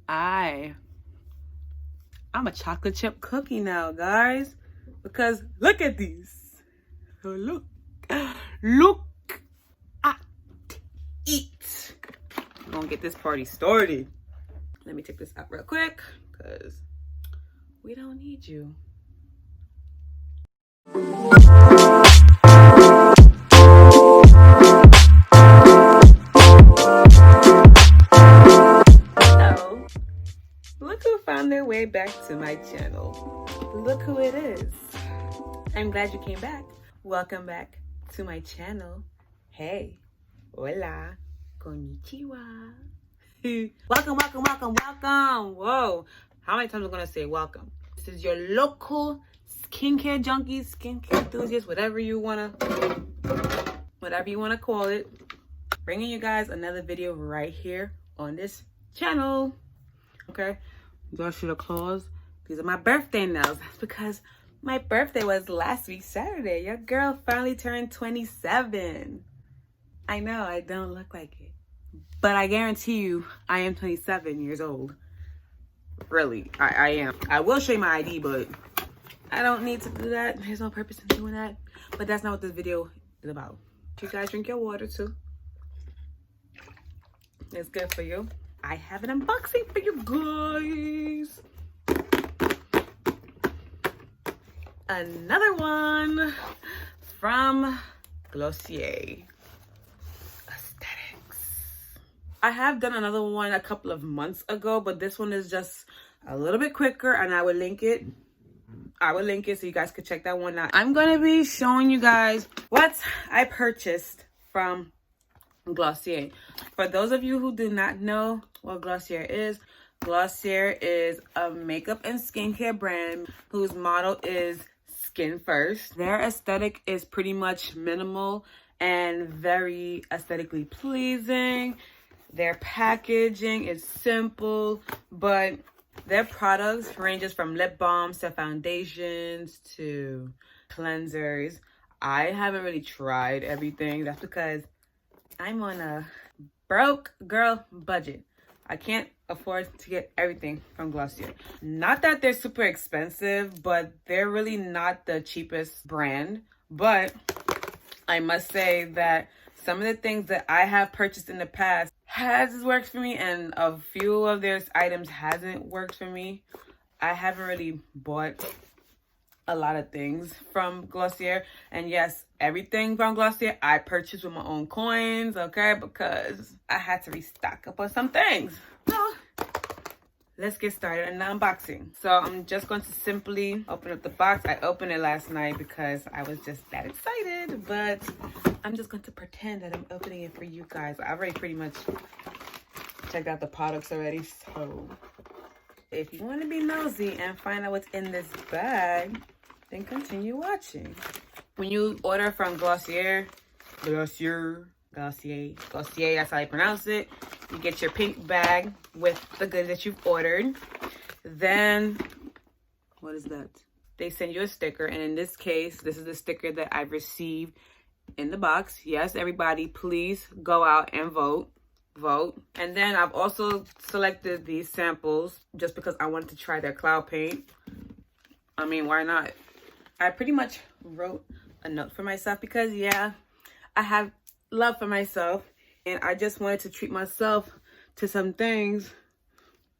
I'm a chocolate chip cookie now, guys, because look at these. Look at it. We're gonna get this party started. Let me take this out real quick because we don't need you. So, look who found their way back to my channel. Look who it is. I'm glad you came back. Welcome back to my channel. Hey, hola, konnichiwa. Welcome. Whoa, how many times am I gonna say welcome? This is your local skincare junkies, skincare enthusiasts, whatever you wanna call it. Bringing you guys another video right here on this channel. Okay, y'all see the claws? These are my birthday nails. That's because my birthday was last week Saturday. Your girl finally turned 27. I know I don't look like it, but I guarantee you I am 27 years old. Really, I am. I will show you my ID, but I don't need to do that. There's no purpose in doing that. But that's not what this video is about. You guys drink your water too. It's good for you. I have an unboxing for you guys. Another one from Glossier. I have done another one a couple of months ago, but this one is just a little bit quicker, and I will link it. So you guys could check that one out. I'm gonna be showing you guys what I purchased from Glossier. For those of you who do not know what Glossier is a makeup and skincare brand whose motto is skin first. Their aesthetic is pretty much minimal and very aesthetically pleasing. Their packaging is simple, but their products ranges from lip balms to foundations to cleansers. I haven't really tried everything. That's because I'm on a broke girl budget. I can't afford to get everything from Glossier. Not that they're super expensive, but they're really not the cheapest brand. But I must say that some of the things that I have purchased in the past has worked for me, and a few of their items hasn't worked for me. I haven't really bought a lot of things from Glossier, and yes, everything from Glossier I purchased with my own coins, okay, because I had to restock up on some things. So let's get started on the unboxing. So I'm just going to simply open up the box. I opened it last night because I was just that excited, but I'm just going to pretend that I'm opening it for you guys. I've already pretty much checked out the products already, so if you want to be nosy and find out what's in this bag, then continue watching. When you order from Glossier, that's how I pronounce it. You get your pink bag with the goods that you've ordered. Then, what is that? They send you a sticker, and in this case, this is the sticker that I've received in the box. Yes, everybody, please go out and vote. And then I've also selected these samples just because I wanted to try their cloud paint. I mean, why not? I pretty much wrote a note for myself because, yeah, I have love for myself, and I just wanted to treat myself to some things.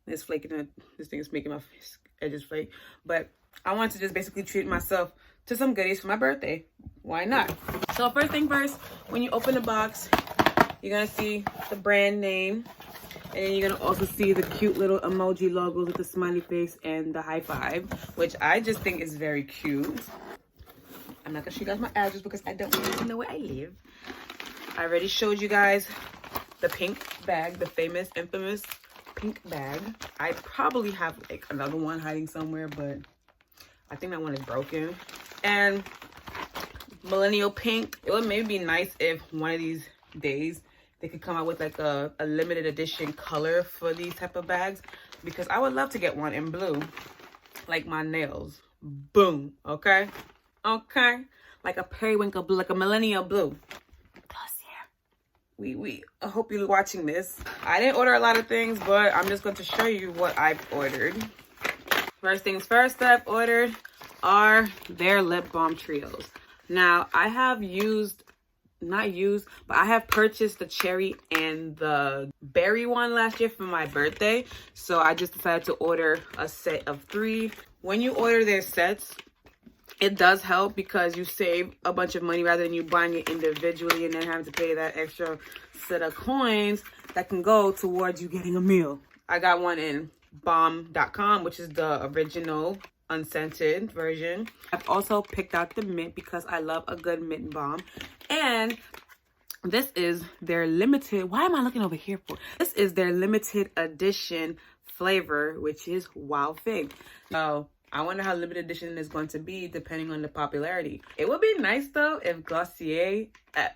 It's flaking. This thing is making my edges flake, but I want to just basically treat myself to some goodies for my birthday. Why not? So first thing first, when you open the box, you're gonna see the brand name, and then you're gonna also see the cute little emoji logos with the smiley face and the high five, which I just think is very cute. I'm not gonna show you guys my address because I don't want you to know where I live. I already showed you guys the pink bag, the famous, infamous pink bag. I probably have like another one hiding somewhere, but I think that one is broken. And millennial pink. It would maybe be nice if one of these days they could come out with like a limited edition color for these type of bags, because I would love to get one in blue, like my nails. Boom. Okay, like a periwinkle blue, like a millennial blue. Glossier, I hope you're watching this. I didn't order a lot of things, but I'm just going to show you what I've ordered. First things first that I've ordered are their lip balm trios. Now, I have I have purchased the cherry and the berry one last year for my birthday. So I just decided to order a set of 3. When you order their sets, it does help because you save a bunch of money rather than you buying it individually and then having to pay that extra set of coins that can go towards you getting a meal. I got one in Balm Dotcom, which is the original unscented version. I've also picked out the mint because I love a good mint balm. And this is their limited, why am I looking over here for? This is their limited edition flavor, which is Wild Fig. So I wonder how limited edition is going to be depending on the popularity. It would be nice though if Glossier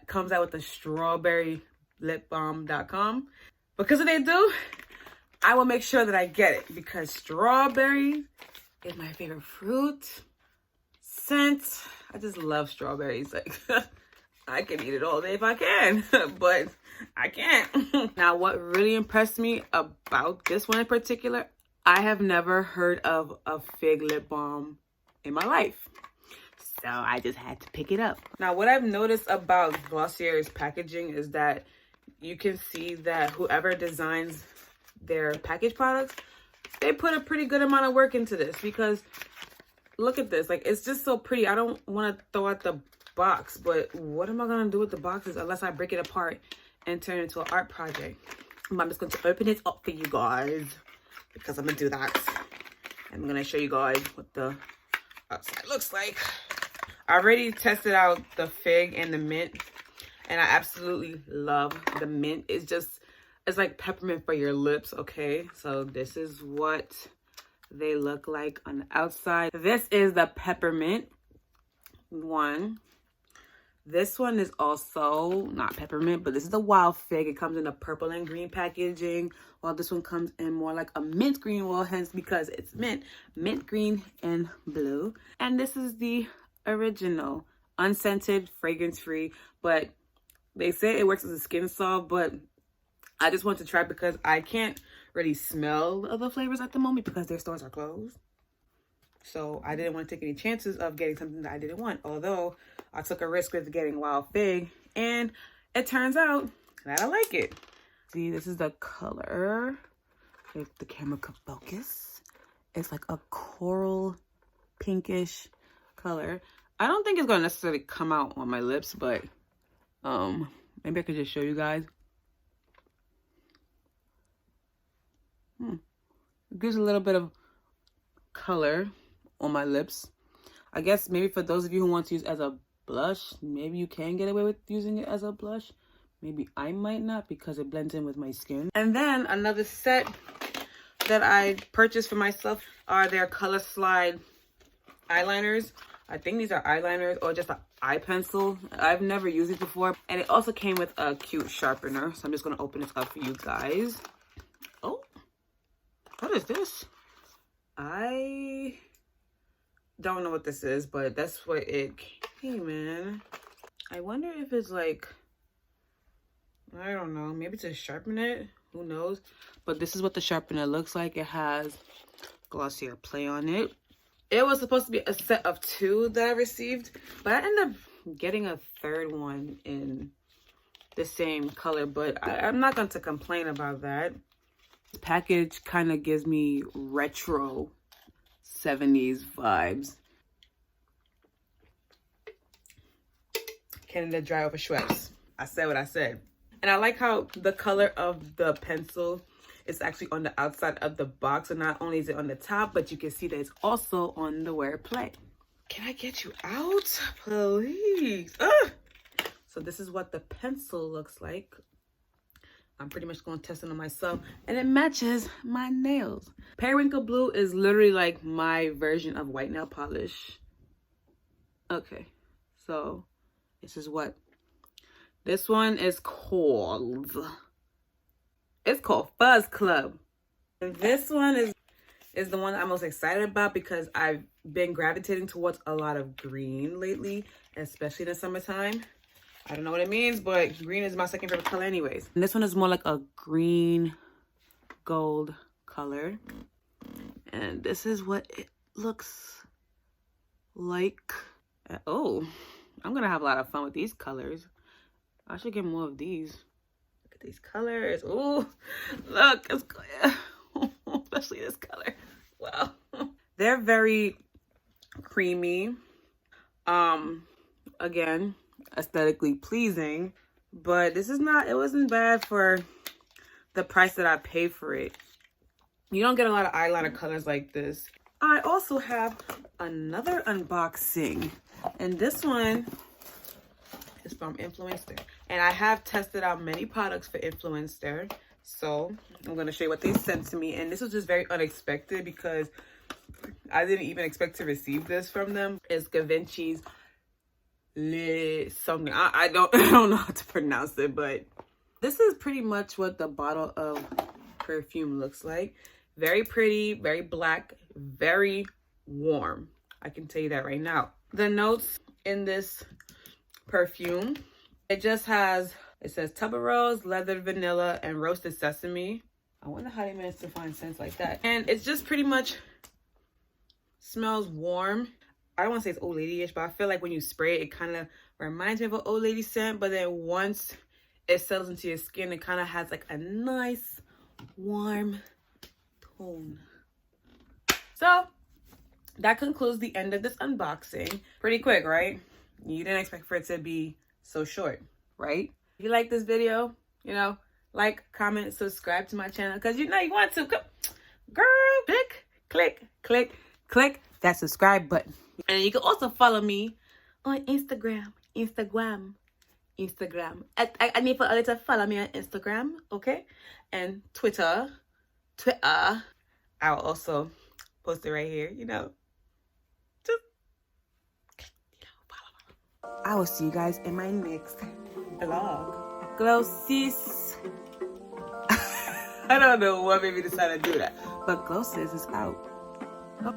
comes out with a strawberry lip balm Dotcom. Because if they do, I will make sure that I get it because strawberry is my favorite fruit. Scent, I just love strawberries. Like I can eat it all day if I can, but I can't. Now, what really impressed me about this one in particular, I have never heard of a fig lip balm in my life. So I just had to pick it up. Now, what I've noticed about Glossier's packaging is that you can see that whoever designs their package products, they put a pretty good amount of work into this because look at this. Like, it's just so pretty. I don't want to throw out the box, but what am I going to do with the boxes unless I break it apart and turn it into an art project? I'm just going to open it up for you guys because I'm going to do that. I'm going to show you guys what the outside looks like. I already tested out the fig and the mint, and I absolutely love the mint. It's like peppermint for your lips, okay? So this is what they look like on the outside. This is the peppermint one. This one is also not peppermint, but this is the Wild Fig. It comes in a purple and green packaging, while this one comes in more like a mint green, well, hence because it's mint green and blue. And this is the original, unscented, fragrance-free, but they say it works as a skin salve, but I just want to try because I can't really smell other flavors at the moment because their stores are closed. So I didn't want to take any chances of getting something that I didn't want, although I took a risk with getting Wild Fig, and it turns out that I like it. See, this is the color. If the camera could focus. It's like a coral pinkish color. I don't think it's going to necessarily come out on my lips, but maybe I could just show you guys. It gives a little bit of color on my lips. I guess maybe for those of you who want to use as a blush, maybe you can get away with using it as a blush. Maybe I might not because it blends in with my skin. And then another set that I purchased for myself are their Color Slide eyeliners. I think these are eyeliners or just an eye pencil. I've never used it before. And it also came with a cute sharpener. So I'm just going to open this up for you guys. Oh, what is this? I don't know what this is, but that's what it came in. I wonder if it's like, I don't know, maybe to sharpen it. Who knows? But this is what the sharpener looks like. It has Glossier play on it. It was supposed to be a set of 2 that I received, but I ended up getting a 3rd one in the same color, but I'm not going to complain about that. This package kind of gives me retro 70s vibes. Canada Dry over Schweppes. I said what I said. And I like how the color of the pencil is actually on the outside of the box. So not only is it on the top, but you can see that it's also on the wear plate. Can I get you out? Please. Ugh. So this is what the pencil looks like. I'm pretty much going to test it on myself. And it matches my nails. Periwinkle Blue is literally like my version of white nail polish. Okay. So this is what this one is called. It's called Fuzz Club. And this one is the one I'm most excited about because I've been gravitating towards a lot of green lately, especially in the summertime. I don't know what it means, but green is my second favorite color anyways. And this one is more like a green gold color. And this is what it looks like. Oh, I'm gonna have a lot of fun with these colors. I should get more of these. Look at these colors. Oh, look, it's especially this color. Wow. They're very creamy. Again, aesthetically pleasing, but this is not, it wasn't bad for the price that I paid for it. You don't get a lot of eyeliner colors like this. I also have another unboxing, and this one is from Influencer, and I have tested out many products for Influencer, so I'm going to show you what they sent to me. And this was just very unexpected because I didn't even expect to receive this from them. It's Givenchy's something. I don't know how to pronounce it, but this is pretty much what the bottle of perfume looks like. Very pretty, very black, very warm. I can tell you that right now. The notes in this perfume, it just has, it says tuberose, leather, vanilla, and roasted sesame. I wonder how they managed to find scents like that. And it's just pretty much smells warm. I don't want to say it's old lady-ish, but I feel like when you spray it, it kind of reminds me of an old lady scent. But then once it settles into your skin, it kind of has like a nice warm tone. So that concludes the end of this unboxing. Pretty quick, right? You didn't expect for it to be so short, right? If you like this video, you know, like, comment, subscribe to my channel, because you know you want to. Girl, click that subscribe button. And you can also follow me on Instagram. I need for others to follow me on Instagram, okay? And Twitter. I'll also post it right here, you know. Just, follow. I will see you guys in my next vlog. Glossies. I don't know what made me decide to do that, but Glossier is out. Oh.